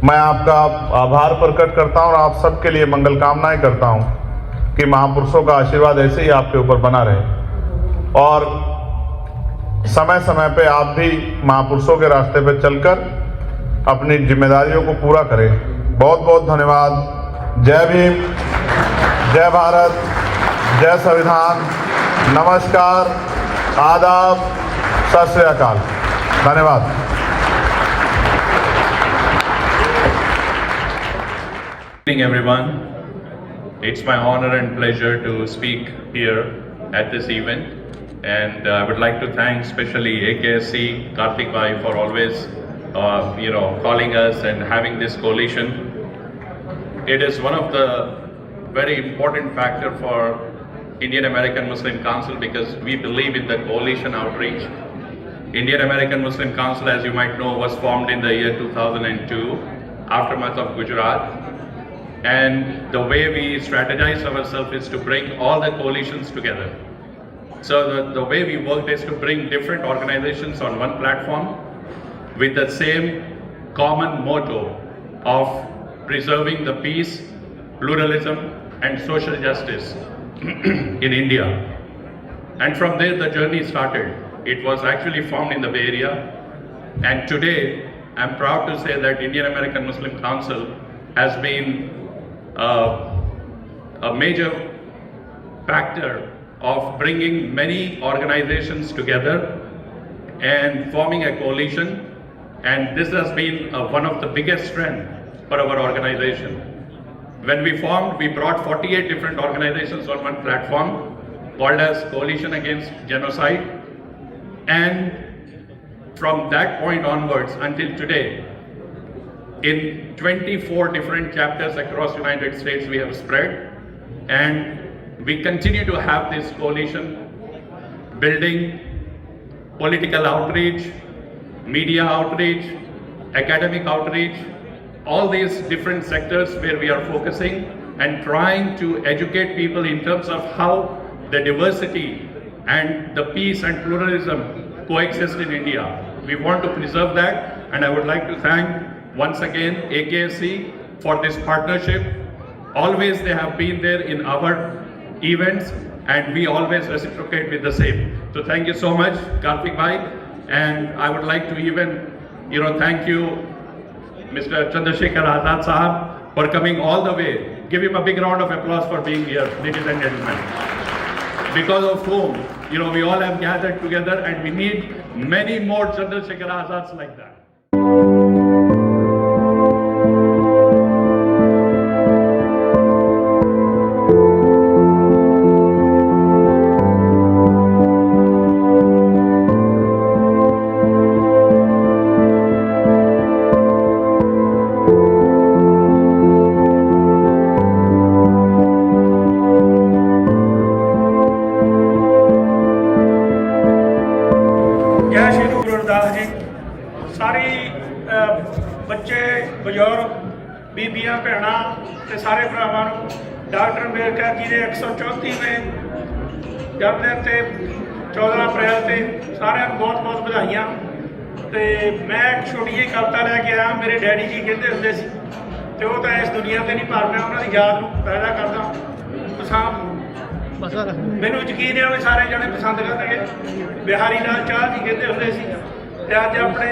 मैं आपका आभार प्रकट करता हूं और आप सबके लिए मंगल कामनाएं करता हूं कि महापुरुषों का आशीर्वाद ऐसे ही आपके ऊपर बना रहे और समय समय पे आप भी महापुरुषों के रास्ते पे चलकर अपनी जिम्मेदारियों को पूरा करें। बहुत बहुत धन्यवाद। जय भीम, जय भारत, जय संविधान, नमस्कार, आदाब, सत श्री अकाल। धन्यवाद। Good evening, everyone. It's my honor and pleasure to speak here at this event, and I would like to thank especially AKSC, Karthik Bhai, for always, calling us and having this coalition. It is one of the very important factor for Indian American Muslim Council because we believe in the coalition outreach. Indian American Muslim Council, as you might know, was formed in the year 2002, aftermath of Gujarat. And the way we strategize ourselves is to bring all the coalitions together. So the way we worked is to bring different organizations on one platform with the same common motto of preserving the peace, pluralism and social justice in India. And from there the journey started. It was actually formed in the Bay Area, and today I'm proud to say that Indian American Muslim Council has been a major factor of bringing many organizations together and forming a coalition, and this has been one of the biggest strengths for our organization. When we formed, we brought 48 different organizations on one platform called as Coalition Against Genocide, and from that point onwards until today, in 24 different chapters across United States we have spread, and we continue to have this coalition building political outreach, media outreach, academic outreach, all these different sectors where we are focusing and trying to educate people in terms of how the diversity and the peace and pluralism coexist in India. We want to preserve that, and I would like to thank once again AKSC for this partnership. Always they have been there in our events and we always reciprocate with the same. So thank you so much, Karthik Bhai, and I would like to even thank you Mr. Chandrasekhar Azad Sahab for coming all the way. Give him a big round of applause for being here, ladies and gentlemen. Because of whom we all have gathered together, and we need many more Chandrasekhar Azads like that. ਜੈ ਸ਼੍ਰੀ ਗੁਰੂ ਰਵਿਦਾਸ ਜੀ। ਸਾਰੀ ਬੱਚੇ, ਬਜ਼ੁਰਗ, ਬੀਬੀਆਂ, ਭੈਣਾਂ ਤੇ ਸਾਰੇ ਭਰਾਵਾਂ ਨੂੰ doctor Ambedkar ji ਦੇ 134ਵੇਂ ਜਨਮ ਦਿਨ ਤੇ 14 ਅਪ੍ਰੈਲ ਤੇ ਸਾਰਿਆਂ ਨੂੰ ਬਹੁਤ ਬਹੁਤ ਵਧਾਈਆਂ। ਤੇ ਮੈਂ ਇੱਕ ਛੋਟੀ ਜਿਹੀ ਕਵਿਤਾ ਲੈ ਕੇ ਆਇਆ। ਮੇਰੇ ਡੈਡੀ ਜੀ ਕਹਿੰਦੇ ਹੁੰਦੇ ਸੀ, ਤੇ ਉਹ ਤਾਂ ਇਸ ਦੁਨੀਆ ਤੇ ਨਹੀਂ, ਪਰ ਮੈਂ ਉਹਨਾਂ ਦੀ ਯਾਦ ਨੂੰ ਪੈਦਾ ਕਰਦਾ। ਮੈਨੂੰ ਯਕੀਨ ਹੈ ਵੀ ਸਾਰੇ ਜਣੇ ਪਸੰਦ ਕਰਨਗੇ। ਬਿਹਾਰੀ ਲਾਲ ਚਾਹ ਜੀ ਕਹਿੰਦੇ ਹੁੰਦੇ ਸੀ, ਤੇ ਅੱਜ ਆਪਣੇ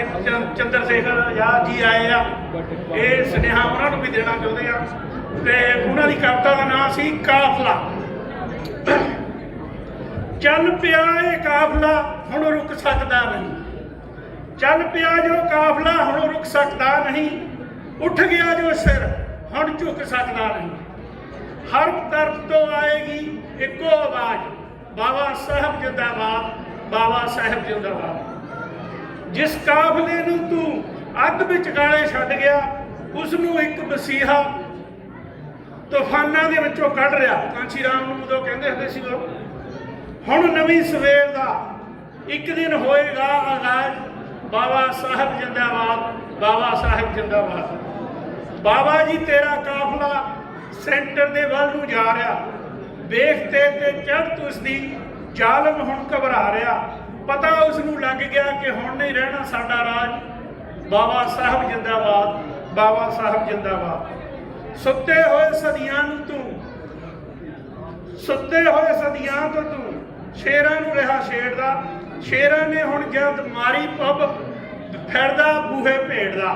ਚੰਦਰ ਸ਼ੇਖਰ ਆਜ਼ਾਦ ਜੀ ਆਏ ਆ। ਇਹ ਸੁਨੇਹਾ ਉਹਨਾਂ ਨੂੰ ਵੀ ਦੇਣਾ ਚਾਹੁੰਦੇ ਆ। ਤੇ ਉਹਨਾਂ ਦੀ ਕਵਿਤਾ ਦਾ ਨਾਮ ਸੀ ਕਾਫਲਾ। ਚੱਲ ਪਿਆ ਇਹ ਕਾਫਲਾ ਹੁਣ ਰੁਕ ਸਕਦਾ ਨਹੀਂ, ਚੱਲ ਪਿਆ ਜੋ ਕਾਫਲਾ ਹੁਣ ਰੁਕ ਸਕਦਾ ਨਹੀਂ, ਉੱਠ ਗਿਆ ਜੋ ਸਿਰ ਹੁਣ ਝੁਕ ਸਕਦਾ ਨਹੀਂ। ਹਰ ਤਰਫ ਤੋਂ ਆਏਗੀ ਇੱਕੋ ਆਵਾਜ਼, ਬਾਬਾ ਸਾਹਿਬ ਜਿੰਦਾਬਾਦ, ਬਾਬਾ ਸਾਹਿਬ ਜਿੰਦਾਬਾਦ। ਜਿਸ ਕਾਫਲੇ ਨੂੰ ਤੂੰ ਅੱਧ ਵਿਚਕਾਲੇ ਛੱਡ ਗਿਆ, ਉਸ ਨੂੰ ਇੱਕ ਮਸੀਹਾ ਤੂਫਾਨਾਂ ਦੇ ਵਿੱਚੋਂ ਕੱਢ ਰਿਹਾ। ਕਾਂਚੀ ਰਾਮ ਨੂੰ ਉਦੋਂ ਕਹਿੰਦੇ ਹੁੰਦੇ ਸੀ ਲੋਕ। ਹੁਣ ਨਵੀਂ ਸਵੇਰ ਦਾ ਇੱਕ ਦਿਨ ਹੋਏਗਾ ਆਗਾਜ਼, ਬਾਬਾ ਸਾਹਿਬ ਜਿੰਦਾਬਾਦ, ਬਾਬਾ ਸਾਹਿਬ ਜਿੰਦਾਬਾਦ। ਬਾਬਾ ਜੀ ਤੇਰਾ ਕਾਫਲਾ ਸੈਂਟਰ ਦੇ ਵੱਲ ਨੂੰ ਜਾ ਰਿਹਾ, ਵੇਖਤੇ ਤੇ ਚੜ੍ਹਤ ਉਸ ਦੀ ਜ਼ਾਲਮ ਹੁਣ ਘਬਰਾ ਰਿਹਾ। ਪਤਾ ਉਸ ਨੂੰ ਲੱਗ ਗਿਆ ਕਿ ਹੁਣ ਨਹੀਂ ਰਹਿਣਾ ਸਾਡਾ ਰਾਜ, ਬਾਬਾ ਸਾਹਿਬ ਜਿੰਦਾਬਾਦ, ਬਾਬਾ ਸਾਹਿਬ ਜਿੰਦਾਬਾਦ। ਸੁੱਤੇ ਹੋਏ ਸਦੀਆਂ ਨੂੰ ਤੂੰ, ਸੁੱਤੇ ਹੋਏ ਸਦੀਆਂ ਤੋਂ ਤੂੰ ਸ਼ੇਰਾਂ ਨੂੰ ਰਿਹਾ ਛੇੜਦਾ। ਸ਼ੇਰਾਂ ਨੇ ਹੁਣ ਜਦ ਮਾਰੀ ਪੱਬ ਫਿਰਦਾ ਬੂਹੇ ਭੇੜਦਾ।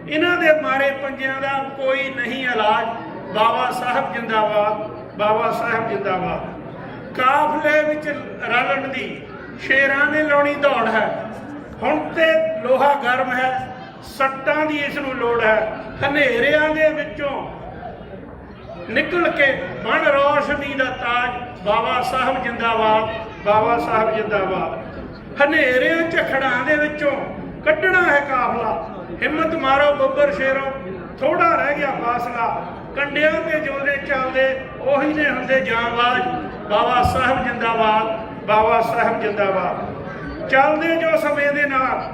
ਇਹਨਾਂ ਦੇ ਮਾਰੇ ਪੰਜਿਆਂ ਦਾ ਕੋਈ ਨਹੀਂ ਇਲਾਜ, ਬਾਬਾ ਸਾਹਿਬ ਜਿੰਦਾਬਾਦ, ਬਾਬਾ ਸਾਹਿਬ ਜਿੰਦਾਬਾਦ। ਕਾਫਲੇ ਵਿੱਚ ਰਲਣ ਦੀ ਸ਼ੇਰਾਂ ਨੇ ਲਾਉਣੀ ਦੌੜ ਹੈ, ਹੁਣ ਤੇ ਲੋਹਾ ਗਰਮ ਹੈ, ਸੱਟਾਂ ਦੀ ਇਸ ਨੂੰ ਲੋੜ ਹੈ। ਹਨੇਰਿਆਂ ਦੇ ਵਿੱਚੋਂ ਨਿਕਲ ਕੇ ਬਣ ਰੋਸ਼ਨੀ ਦਾ ਤਾਜ, ਬਾਬਾ ਸਾਹਿਬ ਜਿੰਦਾਬਾਦ, ਬਾਬਾ ਸਾਹਿਬ ਜਿੰਦਾਬਾਦ। ਹਨੇਰਿਆਂ ਝਖੜਾਂ ਦੇ ਵਿੱਚੋਂ ਕੱਢਣਾ ਹੈ ਕਾਫਲਾ, ਹਿੰਮਤ ਮਾਰੋ ਬੱਬਰ ਸ਼ੇਰੋ, ਥੋੜਾ ਰਹਿ ਗਿਆ ਫਾਸਲਾ। ਕੰਡਿਆਂ ਤੇ ਜੋਦੇ ਚੱਲਦੇ ਉਹੀ ਨੇ ਹੁੰਦੇ ਜਾਂਬਾਜ਼, ਬਾਬਾ ਸਾਹਿਬ ਜਿੰਦਾਬਾਦ, ਬਾਬਾ ਸਾਹਿਬ ਜਿੰਦਾਬਾਦ। ਚੱਲਦੇ ਜੋ ਸਮੇਂ ਦੇ ਨਾਲ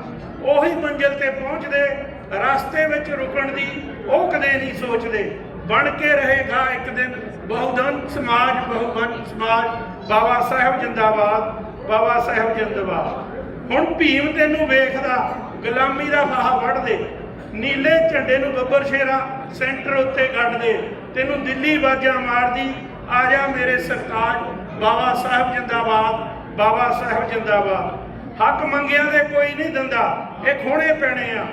ਉਹੀ ਮੰਜ਼ਿਲ ਤੇ ਪਹੁੰਚਦੇ, ਰਸਤੇ ਵਿੱਚ ਰੁਕਣ ਦੀ ਉਹ ਕਦੇ ਨਹੀਂ ਸੋਚਦੇ। ਬਣ ਕੇ ਰਹੇਗਾ ਇੱਕ ਦਿਨ ਬਹੁਦਨ ਸਮਾਜ, ਬਹੁਵੰਨ ਸਮਾਜ, ਬਾਬਾ ਸਾਹਿਬ ਜਿੰਦਾਬਾਦ, ਬਾਬਾ ਸਾਹਿਬ ਜਿੰਦਾਬਾਦ। ਹੁਣ ਭੀਮ ਤੈਨੂੰ ਵੇਖਦਾ, ਗੁਲਾਮੀ ਦਾ ਫਾਹਾ ਵੱਢ ਦੇ, ਨੀਲੇ ਝੰਡੇ ਨੂੰ ਬੱਬਰ ਸ਼ੇਰਾ ਸੈਂਟਰ ਉੱਤੇ ਗੱਡ ਦੇ। ਤੈਨੂੰ ਦਿੱਲੀ ਬਾਜਾਂ ਮਾਰਦੀ, ਆ ਜਾ ਮੇਰੇ ਸਰਤਾਜ, ਬਾਬਾ ਸਾਹਿਬ ਜਿੰਦਾਬਾਦ, ਬਾਬਾ ਸਾਹਿਬ ਜਿੰਦਾਬਾਦ। ਹੱਕ ਮੰਗਿਆਂ ਦੇ ਕੋਈ ਨਹੀਂ ਦਿੰਦਾ, ਇਹ ਖੋਣੇ ਪੈਣੇ ਆ,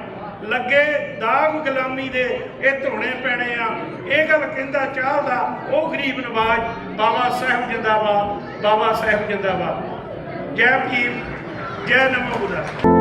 ਲੱਗੇ ਦਾਗ ਗੁਲਾਮੀ ਦੇ ਇਹ ਧੋਣੇ ਪੈਣੇ ਆ। ਇਹ ਗੱਲ ਕਹਿੰਦਾ ਚਾਹਦਾ ਉਹ ਗਰੀਬ ਨਵਾਜ, ਬਾਬਾ ਸਾਹਿਬ ਜਿੰਦਾਬਾਦ, ਬਾਬਾ ਸਾਹਿਬ ਜਿੰਦਾਬਾਦ। ਜੈ ਭੀਮ, ਜੈ ਨਮੋ Buddha.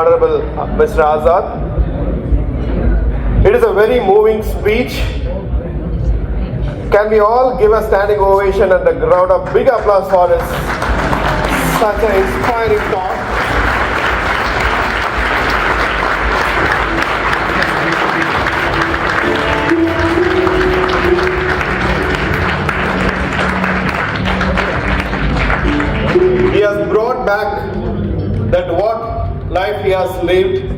Honorable Mr. Azad. It is a very moving speech. Can we all give a standing ovation and a round of big applause for this such an inspiring talk? He has brought back that what life he has lived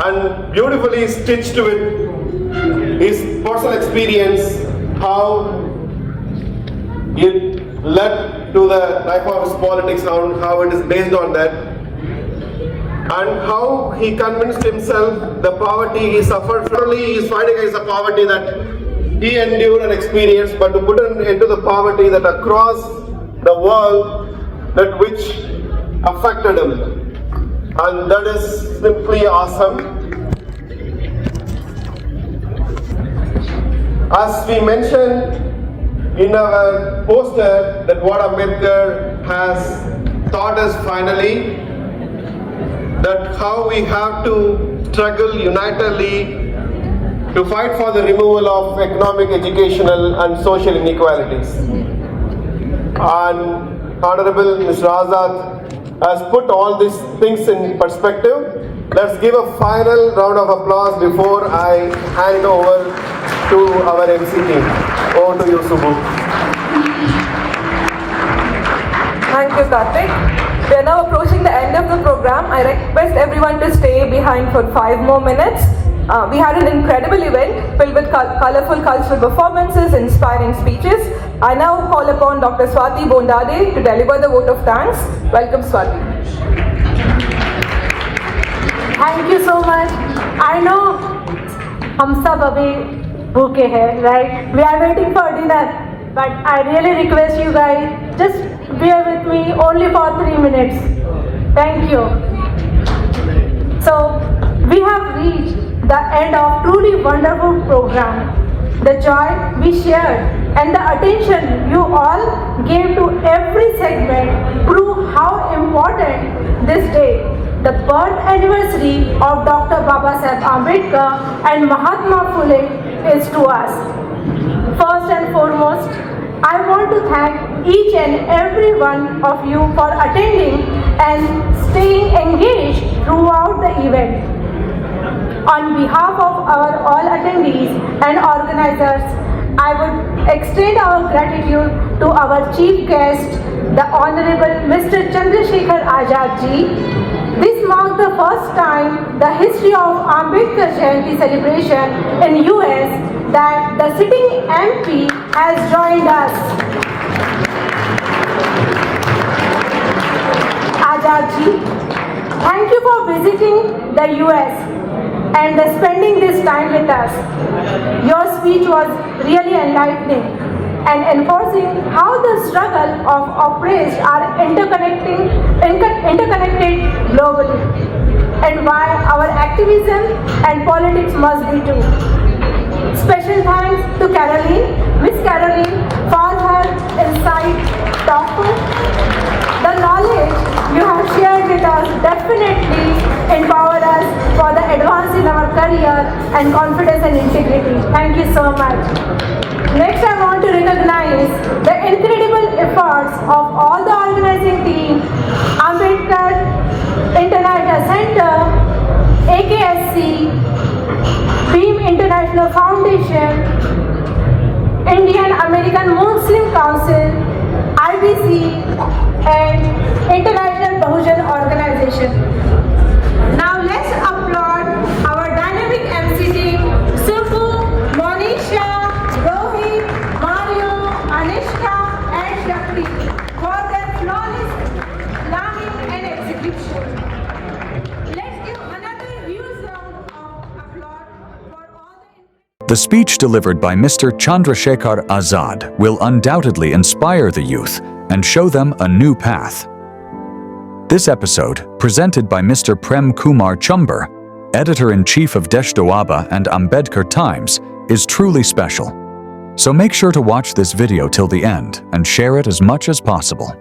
and beautifully stitched with his personal experience, how it led to the life of his politics, how it is based on that, and how he convinced himself the poverty he suffered from. He is fighting against the poverty that he endured and experienced, but to put an end to the poverty that across the world that which affected him, and that is simply awesome. As we mentioned in our poster that what Ambedkar has taught us finally, that how we have to struggle unitedly to fight for the removal of economic, educational and social inequalities. And Honorable Mr. Azad has put all these things in perspective. Let's give a final round of applause before I hand over to our MC team. Over to you, Subbu. Thank you, Karthik. We are now approaching the end of the program. I request everyone to stay behind for 5 more minutes. We had an incredible event filled with colorful cultural performances, inspiring speeches. I now call upon Dr. Swati Bondade to deliver the vote of thanks. Welcome, Swati. Thank you so much. I know हम सब अभी भूखे हैं, right? We are waiting for dinner, but I really request you guys just bear with me only for 3 minutes. Thank you. So we have reached the end of truly wonderful program. The joy we shared and the attention you all gave to every segment prove how important this day, the birth anniversary of Dr. Babasaheb Ambedkar and Mahatma Phule, is to us. First and foremost, I want to thank each and every one of you for attending and staying engaged throughout the event. On behalf of our all attendees and organizers, I would extend our gratitude to our chief guest, the Honorable Mr. Chandrasekhar Azad ji. This marked the first time the history of Ambedkar Jayanti celebration in US that the sitting MP has joined us. Azad ji, thank you for visiting the US and spending this time with us. Your speech was really enlightening and enforcing how the struggle of oppressed are interconnected globally, and why our activism and politics must be too. Special thanks to Caroline, Miss Caroline, for her insight, thoughtful. The knowledge you have shared with us definitely empowered us for the advance in our career and confidence and integrity. Thank you so much. Next, I want to recognize the incredible efforts of all the organizing team, Ambedkar International Center, AKSC, Beam International Foundation, Indian American Muslim Council, IBC, and International Bahujan Organization. Now let's applaud our dynamic MC team, Subbu, Monisha, Rohit, Mario, Anishka, and Shakti for their flawless planning and execution. Let's give another huge round of applause for all the... The speech delivered by Mr. Chandrasekhar Azad will undoubtedly inspire the youth and show them a new path. This episode, presented by Mr. Prem Kumar Chumber, Editor-in-Chief of Desh Doaba and Ambedkar Times, is truly special. So make sure to watch this video till the end and share it as much as possible.